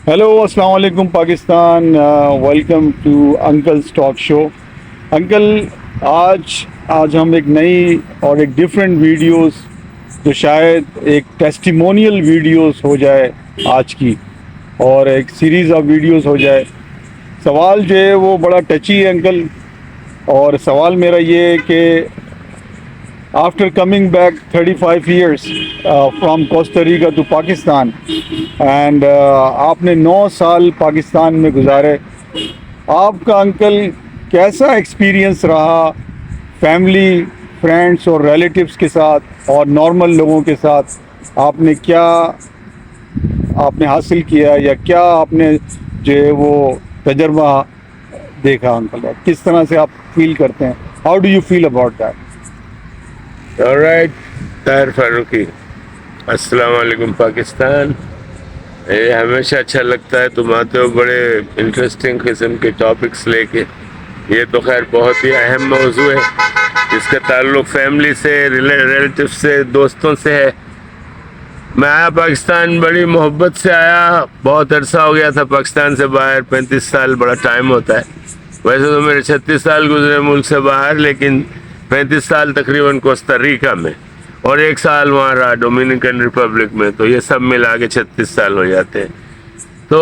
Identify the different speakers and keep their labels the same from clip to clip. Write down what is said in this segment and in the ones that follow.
Speaker 1: Hello السلام علیکم Pakistan, welcome to uncle's talk show. Uncle, آج ہم ایک نئی اور ایک ڈفرینٹ ویڈیوز جو شاید ایک ٹیسٹیمونیل ویڈیوز ہو جائے آج کی، اور ایک سیریز آف ویڈیوز ہو جائے. سوال جو ہے وہ بڑا ٹچی ہے انکل، اور سوال میرا یہ ہے کہ after coming back 35 years from Costa Rica to Pakistan and آپ نے 9 سال پاکستان میں گزارے. آپ کا انکل کیسا ایکسپیرینس رہا فیملی، فرینڈس اور ریلیٹیوز کے ساتھ اور نارمل لوگوں کے ساتھ؟ آپ نے کیا حاصل کیا، یا کیا آپ نے جو ہے وہ تجربہ دیکھا انکل؟ کس طرح سے آپ فیل کرتے ہیں؟ How do you feel about that?
Speaker 2: Alright Tahir Farooqui, السلام علیکم پاکستان. یہ ہمیشہ اچھا لگتا ہے، تم آتے ہو بڑے انٹرسٹنگ قسم کے ٹاپکس لے کے. یہ تو خیر بہت ہی اہم موضوع ہے جس کا تعلق فیملی سے، ریلیٹیو سے، دوستوں سے ہے. میں آیا پاکستان بڑی محبت سے آیا. بہت عرصہ ہو گیا تھا پاکستان سے باہر، 35 سال بڑا ٹائم ہوتا ہے. ویسے تو میرے 36 سال گزرے ملک سے باہر، لیکن 35 سال تقریباً کوسٹا ریکا میں، اور 1 سال وہاں رہا ڈومینیکن ریپبلک میں. تو یہ سب ملا کے 36 سال ہو جاتے ہیں. تو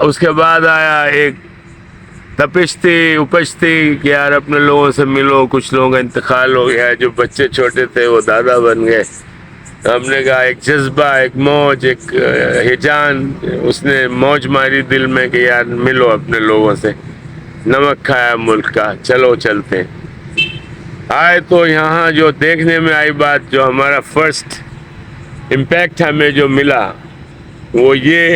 Speaker 2: اس کے بعد آیا ایک تپش تھی، اپج تھی کہ یار اپنے لوگوں سے ملو. کچھ لوگوں کا انتقال ہو گیا، جو بچے چھوٹے تھے وہ دادا بن گئے. ہم نے کہا ایک جذبہ، ایک موج، ایک ہیجان، اس نے موج ماری دل میں کہ یار ملو اپنے لوگوں سے. نمک کھایا ملک کا، چلو چلتے ہیں. آئے تو یہاں جو دیکھنے میں آئی بات، جو ہمارا فرسٹ امپیکٹ ہمیں جو ملا وہ یہ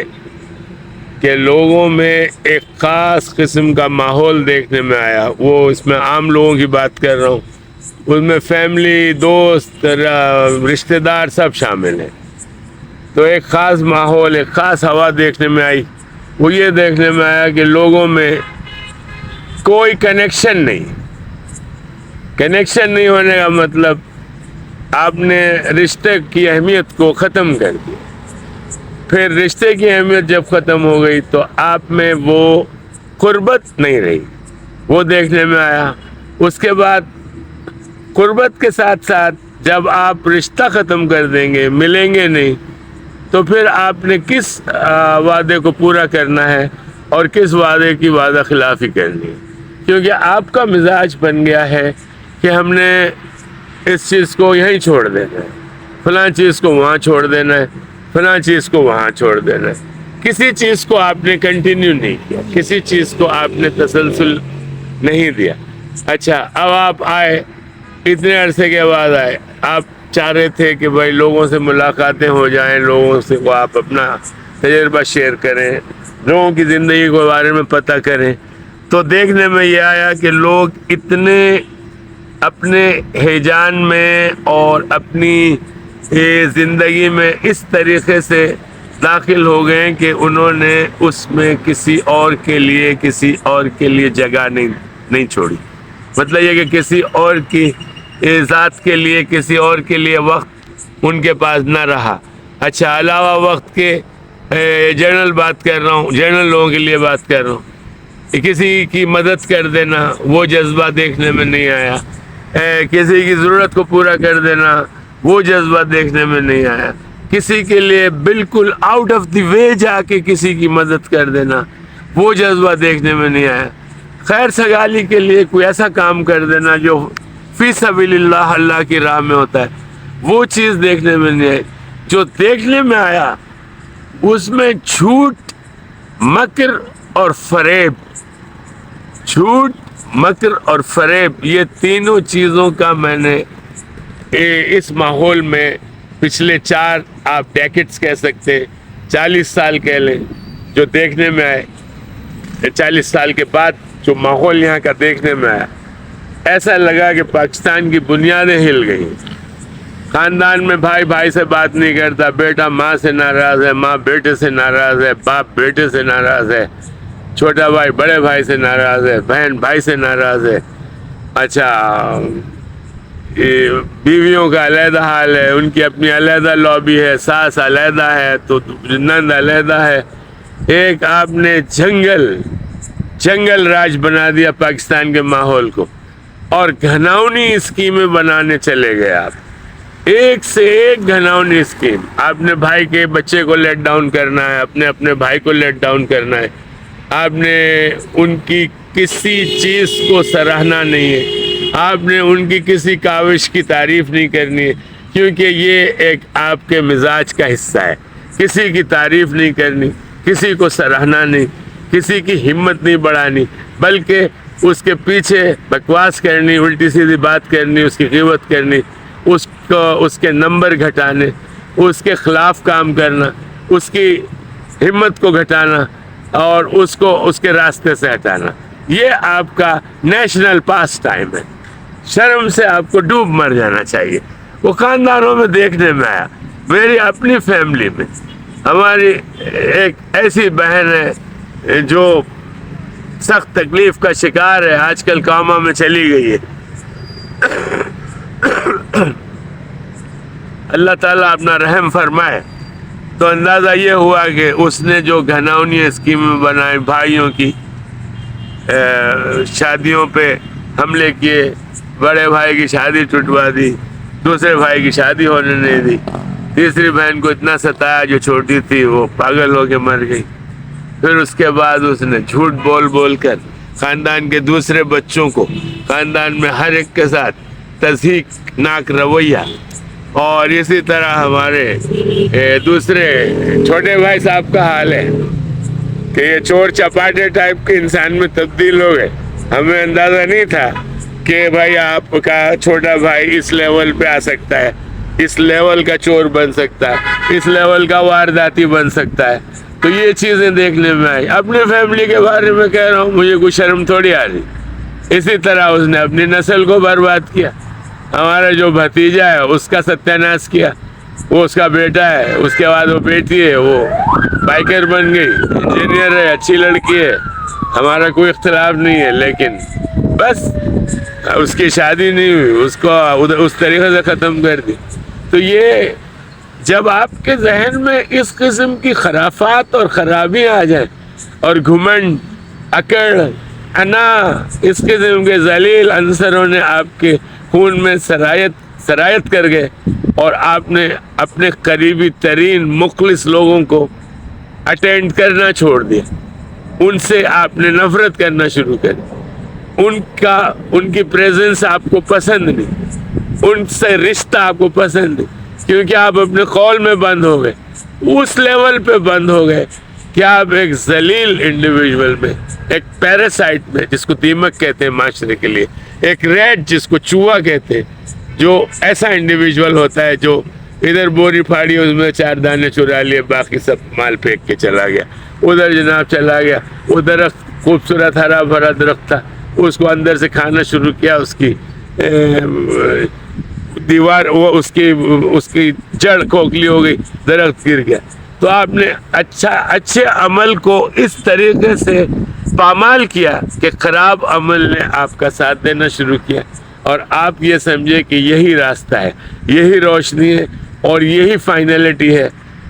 Speaker 2: کہ لوگوں میں ایک خاص قسم کا ماحول دیکھنے میں آیا. وہ اس میں عام لوگوں کی بات کر رہا ہوں، اس میں فیملی، دوست، رشتہ دار سب شامل ہیں. تو ایک خاص ماحول، ایک خاص ہوا دیکھنے میں آئی. وہ یہ دیکھنے میں آیا کہ لوگوں میں کوئی کنیکشن نہیں. کنیکشن نہیں ہونے کا مطلب آپ نے رشتے کی اہمیت کو ختم کر دیا. پھر رشتے کی اہمیت جب ختم ہو گئی تو آپ میں وہ قربت نہیں رہی. وہ دیکھنے میں آیا. اس کے بعد قربت کے ساتھ ساتھ جب آپ رشتہ ختم کر دیں گے، ملیں گے نہیں، تو پھر آپ نے کس وعدے کو پورا کرنا ہے اور کس وعدے کی وعدہ خلافی کرنی ہے. کیونکہ آپ کا مزاج بن گیا ہے کہ ہم نے اس چیز کو یہیں چھوڑ دینا ہے، فلاں چیز کو وہاں چھوڑ دینا ہے، فلاں چیز کو وہاں چھوڑ دینا ہے. کسی چیز کو آپ نے کنٹینیو نہیں کیا، کسی چیز کو آپ نے تسلسل نہیں دیا. اچھا، اب آپ آئے، اتنے عرصے کے بعد آئے. آپ چاہ رہے تھے کہ بھائی لوگوں سے ملاقاتیں ہو جائیں، لوگوں سے کو آپ اپنا تجربہ شیئر کریں، لوگوں کی زندگی کے بارے میں پتہ کریں. تو دیکھنے میں یہ آیا کہ لوگ اتنے اپنے ہیجان میں اور اپنی زندگی میں اس طریقے سے داخل ہو گئے کہ انہوں نے اس میں کسی اور کے لیے جگہ نہیں چھوڑی. مطلب یہ کہ کسی اور کی ذات کے لیے، کسی اور کے لیے وقت ان کے پاس نہ رہا. اچھا، علاوہ وقت کے جنرل بات کر رہا ہوں، جنرل لوگوں کے لیے بات کر رہا ہوں. کسی کی مدد کر دینا، وہ جذبہ دیکھنے میں نہیں آیا. کسی کی ضرورت کو پورا کر دینا، وہ جذبہ دیکھنے میں نہیں آیا. کسی کے لیے بالکل آؤٹ آف دی وے جا کے کسی کی مدد کر دینا، وہ جذبہ دیکھنے میں نہیں آیا. خیر سگالی کے لیے کوئی ایسا کام کر دینا جو فی سبیل اللہ، اللہ کی راہ میں ہوتا ہے، وہ چیز دیکھنے میں نہیں آئی. جو دیکھنے میں آیا اس میں جھوٹ، مکر اور فریب، جھوٹ، مکر اور فریب، یہ تینوں چیزوں کا میں نے اس ماحول میں پچھلے 4 آپ ڈیکڈز کہہ سکتے، 40 سال کہہ لیں، جو دیکھنے میں آئے. 40 سال کے بعد جو ماحول یہاں کا دیکھنے میں آیا، ایسا لگا کہ پاکستان کی بنیادیں ہل گئی. خاندان میں بھائی بھائی سے بات نہیں کرتا، بیٹا ماں سے ناراض ہے، ماں بیٹے سے ناراض ہے، باپ بیٹے سے ناراض ہے، چھوٹا بھائی بڑے بھائی سے ناراض ہے، بہن بھائی سے ناراض ہے. اچھا، بیویوں کا علیحدہ حال ہے، ان کی اپنی علیحدہ لابی ہے، ساس علیحدہ ہے تو نند علیحدہ ہے. ایک آپ نے جنگل راج بنا دیا پاکستان کے ماحول کو، اور گھناؤنی اسکیمیں بنانے چلے گئے آپ، ایک سے ایک گھناؤنی اسکیم. آپ نے بھائی کے بچے کو لیٹ ڈاؤن کرنا ہے، اپنے بھائی کو لیٹ ڈاؤن کرنا ہے، آپ نے ان کی کسی چیز کو سراہنا نہیں ہے، آپ نے ان کی کسی کاوش کی تعریف نہیں کرنی ہے، کیونکہ یہ ایک آپ کے مزاج کا حصہ ہے. کسی کی تعریف نہیں کرنی، کسی کو سراہنا نہیں، کسی کی ہمت نہیں بڑھانی، بلکہ اس کے پیچھے بکواس کرنی، الٹی سیدھی بات کرنی، اس کی غیبت کرنی، اس کے نمبر گھٹانے، اس کے خلاف کام کرنا، اس کی ہمت کو گھٹانا اور اس کے راستے سے ہٹانا. یہ آپ کا نیشنل پاس ٹائم ہے. شرم سے آپ کو ڈوب مر جانا چاہیے. وہ خاندانوں میں دیکھنے میں آیا، میری اپنی فیملی میں ہماری ایک ایسی بہن ہے جو سخت تکلیف کا شکار ہے، آج کل کاما میں چلی گئی ہے. اللہ تعالیٰ اپنا رحم فرمائے. تو اندازہ یہ ہوا کہ اس نے جو گھناؤنی اسکیمیں بنائی، بھائیوں کی شادیوں پہ حملے کیے، بڑے بھائی کی شادی ٹوٹوا دی، دوسرے بھائی کی شادی ہونے نہیں دی، تیسری بہن کو اتنا ستایا جو چھوٹی تھی وہ پاگل ہو کے مر گئی. پھر اس کے بعد اس نے جھوٹ بول کر خاندان کے دوسرے بچوں کو، خاندان میں ہر ایک کے ساتھ تضحیک ناک رویہ. اور اسی طرح ہمارے دوسرے چھوٹے بھائی صاحب کا حال ہے کہ یہ چور چپاٹے ٹائپ کے انسان میں تبدیل ہو گئے. ہمیں اندازہ نہیں تھا کہ بھائی آپ کا چھوٹا بھائی اس لیول پہ آ سکتا ہے، اس لیول کا چور بن سکتا ہے، اس لیول کا وارداتی بن سکتا ہے. تو یہ چیزیں دیکھنے میں آئی. اپنی فیملی کے بارے میں کہہ رہا ہوں، مجھے کوئی شرم تھوڑی آ رہی. اسی طرح اس نے اپنی نسل کو برباد کیا. ہمارا جو بھتیجا ہے اس کا ستیہ ناش کیا. وہ اس کا بیٹا ہے، اس کے بعد وہ بیٹی ہے، وہ بائکر بن گئی، انجینئر ہے، اچھی لڑکی ہے، ہمارا کوئی اختلاف نہیں ہے. لیکن بس اس کی شادی نہیں ہوئی، اس کو اس طریقے سے ختم کر دی. تو یہ جب آپ کے ذہن میں اس قسم کی خرافات اور خرابیاں آ جائیں، اور گھمنڈ، اکڑ، انا، اس قسم کے ذلیل عنصروں نے آپ کے خون میں سرایت کر گئے، اور آپ نے اپنے قریبی ترین مخلص لوگوں کو اٹینڈ کرنا چھوڑ دیا، ان سے آپ نے نفرت کرنا شروع کر دی، ان کی پریزنس آپ کو پسند نہیں، ان سے رشتہ آپ کو پسند نہیں، کیونکہ آپ اپنے قول میں بند ہو گئے، اس لیول پہ بند ہو گئے کہ آپ ایک ذلیل انڈیویجول میں، ایک پیراسائٹ میں جس کو دیمک کہتے ہیں معاشرے کے لیے، ایک ریٹ جس کو چوہا کہتے ہیں، جو ایسا انڈیویجول ہوتا ہے جو ادھر بوری پھاڑی اس میں 4 دانے چرا لیے، باقی سب مال پھینک کے چلا گیا، ادھر جناب چلا گیا، وہ درخت خوبصورت ہرا بھرا درخت تھا، اس کو اندر سے کھانا شروع کیا، اس کی دیوار، وہ اس کی جڑ کھوکھلی ہو گئی، درخت گر گیا. تو آپ نے اچھے عمل کو اس طریقے سے پامال کیا کہ خراب عمل نے آپ کا ساتھ دینا شروع کیا، اور آپ یہ سمجھے کہ یہی راستہ ہے، یہی روشنی ہے اور یہی فائنلٹی ہے،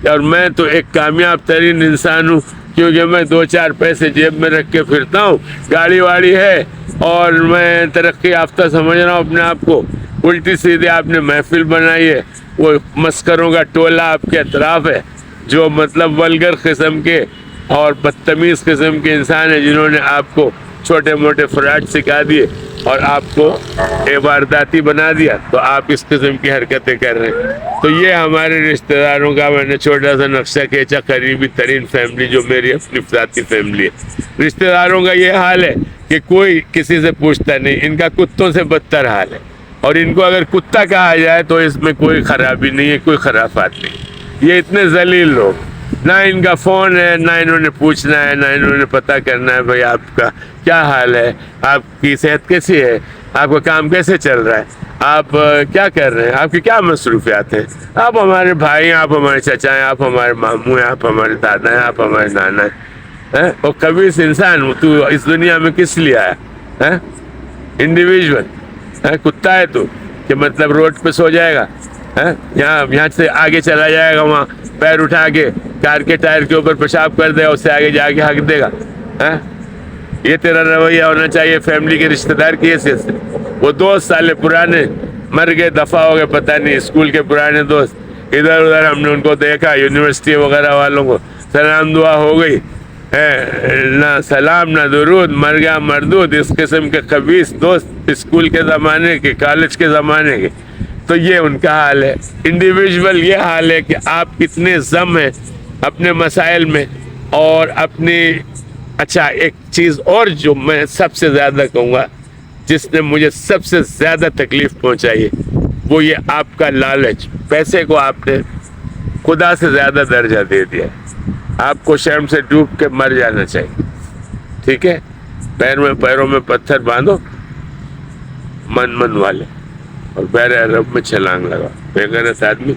Speaker 2: اور میں تو ایک کامیاب ترین انسان ہوں کیونکہ میں 2-4 پیسے جیب میں رکھ کے پھرتا ہوں، گاڑی واڑی ہے، اور میں ترقی یافتہ سمجھ رہا ہوں اپنے آپ کو. الٹی سیدھی آپ نے محفل بنائی ہے، وہ مسکروں کا ٹولہ آپ کے اطراف ہے جو مطلب ولگر قسم کے اور بدتمیز قسم کے انسان ہیں، جنہوں نے آپ کو چھوٹے موٹے فراڈ سکھا دیے اور آپ کو وارداتی بنا دیا. تو آپ اس قسم کی حرکتیں کر رہے ہیں. تو یہ ہمارے رشتہ داروں کا میں نے چھوٹا سا نقشہ کھینچا، قریبی ترین فیملی جو میری اپنی ذاتی فیملی ہے. رشتہ داروں کا یہ حال ہے کہ کوئی کسی سے پوچھتا نہیں، ان کا کتوں سے بدتر حال ہے، اور ان کو اگر کتا کہا جائے تو اس میں کوئی خرابی نہیں ہے، کوئی خرافات نہیں. یہ اتنے ذلیل لوگ، نہ ان کا فون ہے، نہ انہوں نے پوچھنا ہے، نہ انہوں نے پتہ کرنا ہے بھائی آپ کا کیا حال ہے، آپ کی صحت کیسی ہے، آپ کا کام کیسے چل رہا ہے، آپ کیا کر رہے ہیں، آپ کی کیا مصروفیات ہیں. آپ ہمارے بھائی ہیں، آپ ہمارے چچا ہیں، آپ ہمارے ماموں ہیں، آپ ہمارے دادا ہیں، آپ ہمارے نانا ہیں. اور کبھی اس انسان تو اس دنیا میں کس لیے آیا؟ انڈیویجول کتا ہے تو کہ مطلب روڈ پہ سو جائے گا، یہاں سے آگے چلا جائے گا، وہاں پیر اٹھا کے کار کے ٹائر کے اوپر پیشاب کر دے گا، اس سے آگے جا کے ہک دے گا. یہ تیرا رویہ ہونا چاہیے فیملی کے رشتہ دار کی حیثیت سے. وہ دوست سالے پرانے مر گئے، دفع ہو گئے، پتہ نہیں، اسکول کے پرانے دوست ادھر ادھر ہم نے ان کو دیکھا، یونیورسٹی وغیرہ والوں کو سلام دعا ہو گئی، نہ سلام نہ درود، مر گیا مردود. اس قسم کے خبیث دوست اسکول کے زمانے کے، کالج کے زمانے کے. تو یہ ان کا حال ہے. انڈیویژول یہ حال ہے کہ آپ کتنے ضم ہیں اپنے مسائل میں اور اپنی. اچھا ایک چیز اور جو میں سب سے زیادہ کہوں گا، جس نے مجھے سب سے زیادہ تکلیف پہنچائی ہے، وہ یہ آپ کا لالچ. پیسے کو آپ نے خدا سے زیادہ درجہ دے دیا. آپ کو شرم سے ڈوب کے مر جانا چاہیے. ٹھیک ہے، پیروں میں پتھر باندھو من والے، اور بحر عرب میں چھلانگ لگا. بے غیرت آدمی،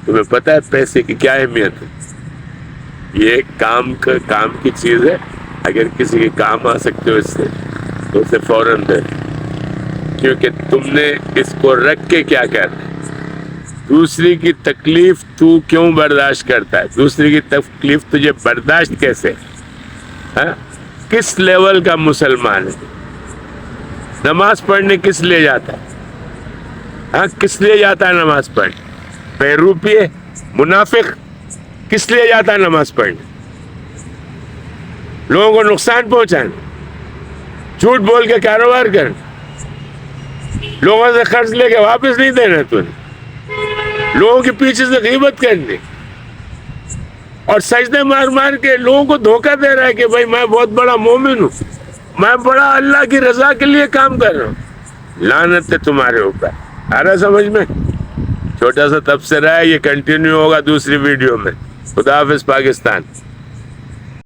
Speaker 2: تمہیں پتہ ہے پیسے کی کیا اہمیت ہے؟ یہ کام کی چیز ہے. اگر کسی کے کام آ سکتے ہو اس سے تو اسے فوراً دے، کیونکہ تم نے اس کو رکھ کے کیا کرنا ہے. دوسری کی تکلیف تو کیوں برداشت کرتا ہے؟ دوسری کی تکلیف تجھے برداشت کیسے؟ کس لیول کا مسلمان ہے؟ نماز پڑھنے کس لیے جاتا ہے؟ کس لیے جاتا ہے نماز پڑھنے؟ بے روپیے منافق کس لیے جاتا ہے نماز پڑھنے؟ لوگوں کو نقصان پہنچانا، جھوٹ بول کے کاروبار کرنا، لوگوں سے قرض لے کے واپس نہیں دینا، تو لوگوں کے پیچھے سے غیبت کرنی، اور سجدے مار کے لوگوں کو دھوکہ دے رہا ہے کہ بھائی میں بہت بڑا مومن ہوں، میں بڑا اللہ کی رضا کے لیے کام کر رہا ہوں. لعنت ہے تمہارے اوپر. آ رہا سمجھ میں؟ چھوٹا سا تبصرہ ہے، یہ کنٹینیو ہوگا دوسری ویڈیو میں. خدا حافظ پاکستان.